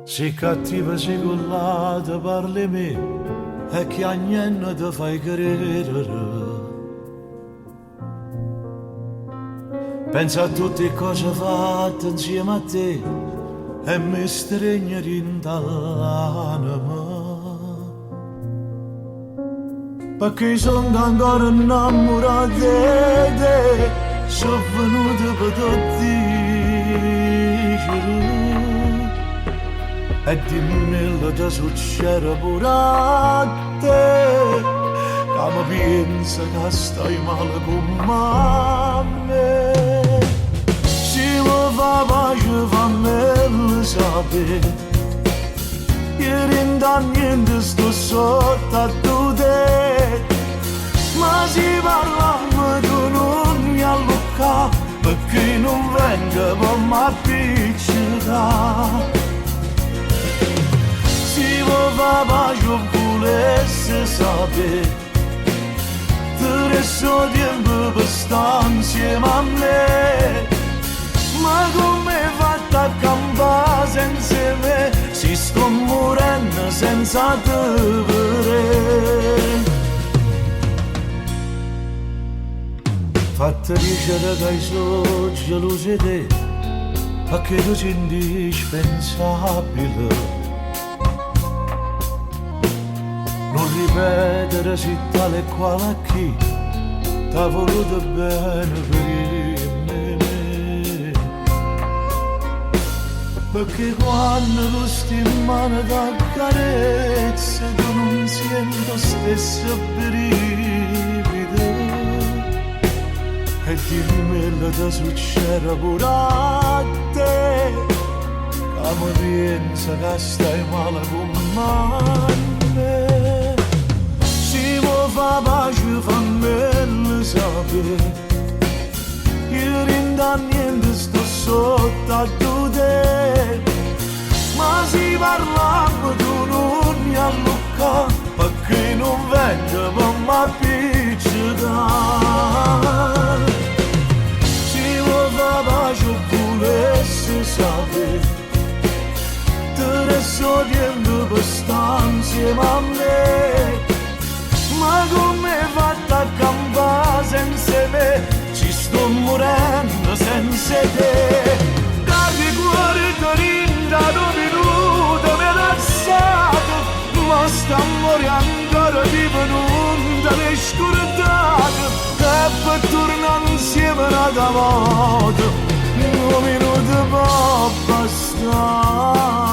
Sei cattiva, sei collata, parli me e che a niente ti fai credere. Pensa a tutte le cose fatte insieme a te e mi stringi dall'anima. Perché sono ancora innamorato di te, sono venuto per te dire. E dimmi che ti succede pure a te, che mi pensa che stai male con me. Se mi fa pace fammelo sapere, ieri da niente sto sotto a te. Ma se parliamo tu non mi allucca, perché non vengo per m'appiccicare. Si mi fa pace volesse sapere, ti resto tempo per stare insieme a me. Ma come hai fatto a campare senza me, si sto morendo senza te vedere. Fatta dicere che sono geloso di te, perché tu sei indispensabile. Non ripetere se tale e quale a chi t'ha voluto bene per me. Perché quando tu stai in mano da carezza tu non sento stesso brivido. E dimmi che ti succede pure a te, che mi pensa che stai male con me. Se mi fa pace fammelo sapere, ieri da niente sto sotto a te. Ma se parliamo tu non mi allucca, perché non vengo per m'appiccicare. Se mi fa pace volesse sapere, ti resto tempo per stare insieme a me. Ma come hai fatto a campare senza me, ci sto morendo senza te. Cari cuore carinda, un minuto mi ha lasciato, ma sta morendo ancora vivo, non te l'hai scordato. E per tornare insieme un'altra volta, un minuto può bastare.